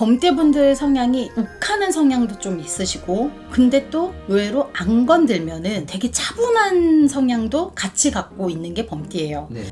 범띠분들 성향이 욱하는 성향도 좀 있으시고, 근데 또 의외로 안 건들면은 되게 차분한 성향도 같이 갖고 있는 게 범띠예요. 네.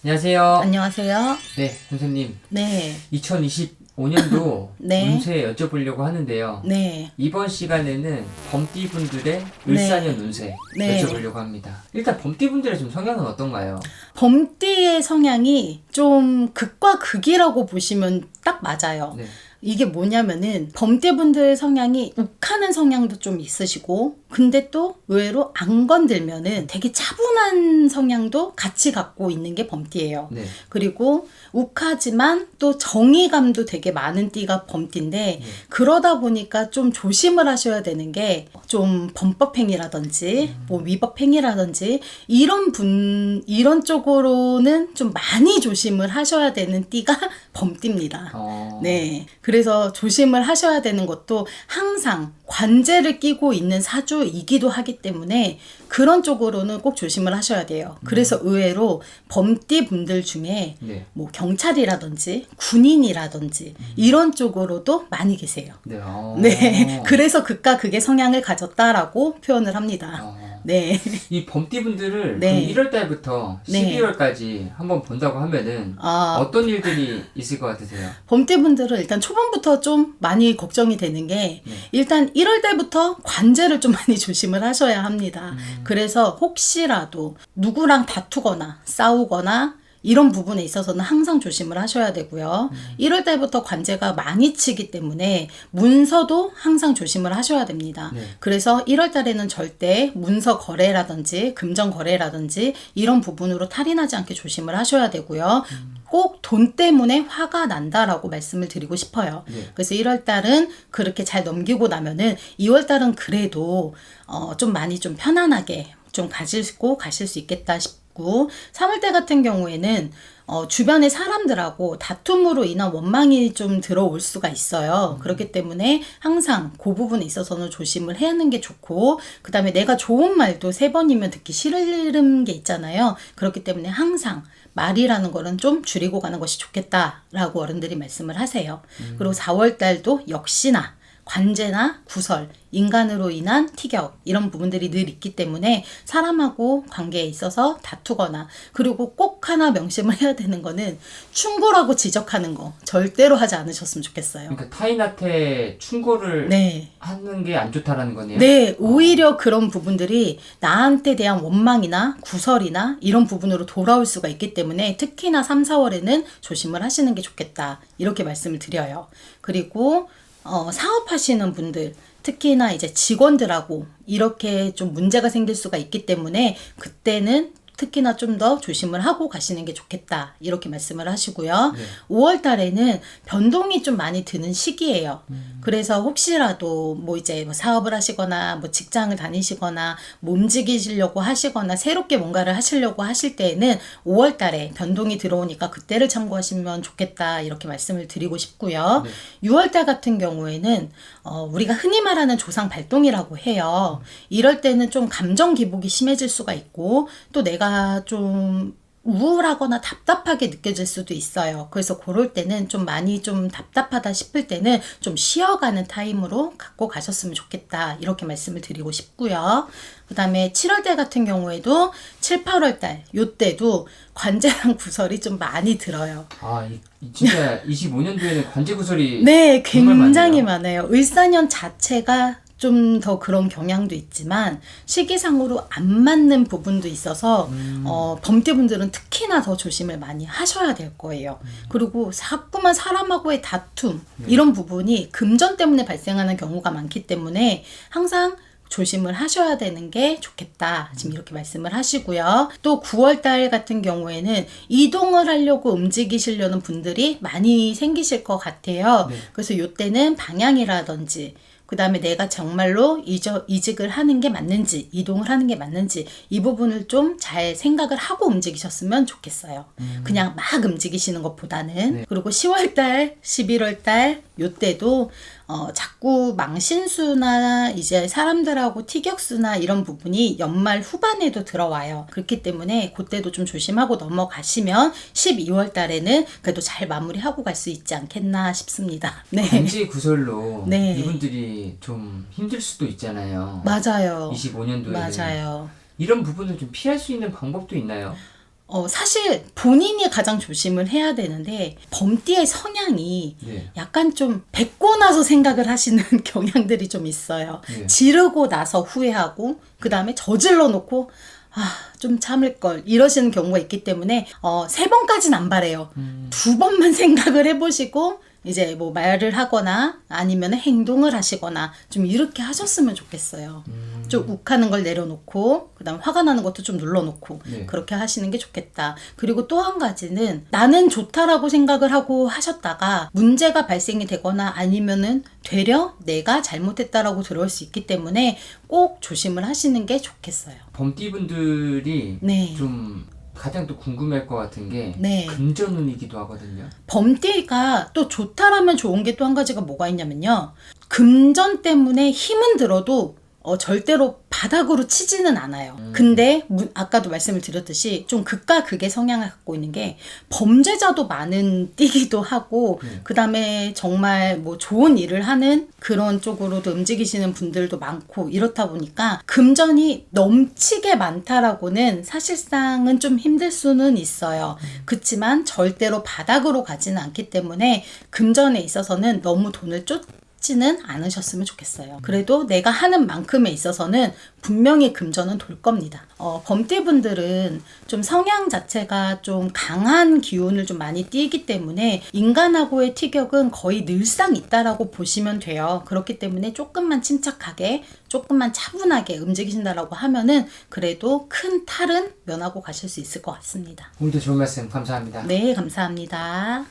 안녕하세요. 안녕하세요. 네, 선생님. 네. 2025년도 네. 운세 여쭤보려고 하는데요. 네. 이번 시간에는 범띠분들의 을사년 운세 네. 여쭤보려고 합니다. 일단 범띠분들의 좀 성향은 어떤가요? 범띠의 성향이 좀 극과 극이라고 보시면 딱 맞아요. 네. 이게 뭐냐면은 범띠분들 성향이 욱하는 성향도 좀 있으시고, 근데 또 의외로 안 건들면은 되게 차분한 성향도 같이 갖고 있는 게 범띠예요. 네. 그리고 욱하지만 또 정의감도 되게 많은 띠가 범띠인데, 그러다 보니까 좀 조심을 하셔야 되는 게 좀 범법행위라든지 뭐 위법행위라든지 이런 쪽으로는 좀 많이 조심을 하셔야 되는 띠가 범띠입니다. 네. 그래서 조심을 하셔야 되는 것도 항상 관제를 끼고 있는 사주이기도 하기 때문에 그런 쪽으로는 꼭 조심을 하셔야 돼요. 그래서 의외로 범띠 분들 중에 네. 뭐 경찰이라든지 군인이라든지 이런 쪽으로도 많이 계세요. 네. 네. 그래서 극과 극의 성향을 가졌다라고 표현을 합니다. 네. 이 범띠분들을 네. 그럼 1월 달부터 네. 12월까지 한번 본다고 하면은 어떤 일들이 있을 것 같으세요? 범띠분들은 일단 초반부터 좀 많이 걱정이 되는 게 일단 1월 달부터 관제를 좀 많이 조심을 하셔야 합니다. 그래서 혹시라도 누구랑 다투거나 싸우거나 이런 부분에 있어서는 항상 조심을 하셔야 되고요. 1월 달부터 관제가 많이 치기 때문에 문서도 항상 조심을 하셔야 됩니다. 네. 그래서 1월 달에는 절대 문서 거래라든지 금전 거래라든지 이런 부분으로 탈이 나지 않게 조심을 하셔야 되고요. 꼭 돈 때문에 화가 난다라고 말씀을 드리고 싶어요. 네. 그래서 1월 달은 그렇게 잘 넘기고 나면은 2월 달은 그래도 좀 많이 좀 편안하게 좀 가지고 가실 수 있겠다 싶고, 3월달 같은 경우에는 주변의 사람들하고 다툼으로 인한 원망이 좀 들어올 수가 있어요. 그렇기 때문에 항상 그 부분에 있어서는 조심을 해야 하는 게 좋고, 그 다음에 내가 좋은 말도 3번이면 듣기 싫은 게 있잖아요. 그렇기 때문에 항상 말이라는 거는 좀 줄이고 가는 것이 좋겠다라고 어른들이 말씀을 하세요. 그리고 4월달도 역시나 관제나 구설, 인간으로 인한 티격 이런 부분들이 늘 있기 때문에 사람하고 관계에 있어서 다투거나, 그리고 꼭 하나 명심을 해야 되는 거는 충고라고 지적하는 거 절대로 하지 않으셨으면 좋겠어요. 그러니까 타인한테 충고를 네. 하는 게 안 좋다라는 거네요. 네, 오히려 그런 부분들이 나한테 대한 원망이나 구설이나 이런 부분으로 돌아올 수가 있기 때문에 특히나 3, 4월에는 조심을 하시는 게 좋겠다, 이렇게 말씀을 드려요. 그리고 사업하시는 분들, 특히나 이제 직원들하고 이렇게 좀 문제가 생길 수가 있기 때문에 그때는 특히나 좀 더 조심을 하고 가시는 게 좋겠다, 이렇게 말씀을 하시고요. 5월 달에는 변동이 좀 많이 드는 시기예요. 그래서 혹시라도 뭐 이제 뭐 사업을 하시거나 뭐 직장을 다니시거나 뭐 움직이시려고 하시거나 새롭게 뭔가를 하시려고 하실 때에는 5월 달에 변동이 들어오니까 그때를 참고하시면 좋겠다, 이렇게 말씀을 드리고 싶고요. 6월 달 같은 경우에는 우리가 흔히 말하는 조상 발동이라고 해요. 이럴 때는 좀 감정 기복이 심해질 수가 있고, 또 내가 좀 우울하거나 답답하게 느껴질 수도 있어요. 그래서 그럴 때는 좀 많이 좀 답답하다 싶을 때는 좀 쉬어가는 타임으로 갖고 가셨으면 좋겠다, 이렇게 말씀을 드리고 싶고요. 그 다음에 7월달 같은 경우에도 7, 8월달 요때도 관제랑 구설이 좀 많이 들어요. 진짜 25년도에는 관제 구설이 네, 굉장히 많네요. 많아요. 을사년 자체가 좀 더 그런 경향도 있지만 시기상으로 안 맞는 부분도 있어서 범띠분들은 특히나 더 조심을 많이 하셔야 될 거예요. 그리고 자꾸만 사람하고의 다툼 이런 부분이 금전 때문에 발생하는 경우가 많기 때문에 항상 조심을 하셔야 되는 게 좋겠다, 지금 이렇게 말씀을 하시고요. 또 9월달 같은 경우에는 이동을 하려고 움직이시려는 분들이 많이 생기실 것 같아요. 그래서 이때는 방향이라든지 그 다음에 내가 정말로 이직을 하는 게 맞는지, 이동을 하는 게 맞는지, 이 부분을 좀 잘 생각을 하고 움직이셨으면 좋겠어요. 그냥 막 움직이시는 것보다는. 그리고 10월달, 11월달 요때도 자꾸 망신수나 이제 사람들하고 티격수나 이런 부분이 연말 후반에도 들어와요. 그렇기 때문에 그때도 좀 조심하고 넘어가시면 12월 달에는 그래도 잘 마무리하고 갈 수 있지 않겠나 싶습니다. 네. 반지 구설로 네. 이분들이 좀 힘들 수도 있잖아요. 맞아요. 25년도에. 맞아요. 이런 부분을 좀 피할 수 있는 방법도 있나요? 사실 본인이 가장 조심을 해야 되는데 범띠의 성향이 네. 약간 좀 뱉고 나서 생각을 하시는 경향들이 좀 있어요. 네. 지르고 나서 후회하고 그 다음에 저질러 놓고 좀 참을 걸 이러시는 경우가 있기 때문에 3번까지는 안 바래요. 2번만 생각을 해보시고 이제 뭐 말을 하거나 아니면 행동을 하시거나 좀 이렇게 하셨으면 좋겠어요. 좀 욱하는 걸 내려놓고 그다음 화가 나는 것도 좀 눌러놓고 네. 그렇게 하시는 게 좋겠다. 그리고 또 한 가지는 나는 좋다라고 생각을 하고 하셨다가 문제가 발생이 되거나 아니면은 되려 내가 잘못했다라고 들어올 수 있기 때문에 꼭 조심을 하시는 게 좋겠어요. 범띠분들이 네. 좀 가장 또 궁금할 것 같은 게 네. 금전운이기도 하거든요. 범띠가 또 좋다라면 좋은 게 또 한 가지가 뭐가 있냐면요. 금전 때문에 힘은 들어도 절대로 바닥으로 치지는 않아요. 근데 아까도 말씀을 드렸듯이 좀 극과 극의 성향을 갖고 있는 게 범죄자도 많은 띠기도 하고 그 다음에 정말 뭐 좋은 일을 하는 그런 쪽으로도 움직이시는 분들도 많고 이렇다 보니까 금전이 넘치게 많다라고는 사실상은 좀 힘들 수는 있어요. 그렇지만 절대로 바닥으로 가지는 않기 때문에 금전에 있어서는 너무 돈을 쫓지는 않으셨으면 좋겠어요. 그래도 내가 하는 만큼에 있어서는 분명히 금전은 돌 겁니다. 범띠분들은 좀 성향 자체가 좀 강한 기운을 좀 많이 띠기 때문에 인간하고의 티격은 거의 늘상 있다라고 보시면 돼요. 그렇기 때문에 조금만 침착하게 조금만 차분하게 움직이신다라고 하면은 그래도 큰 탈은 면하고 가실 수 있을 것 같습니다. 오늘도 좋은 말씀 감사합니다. 네, 감사합니다.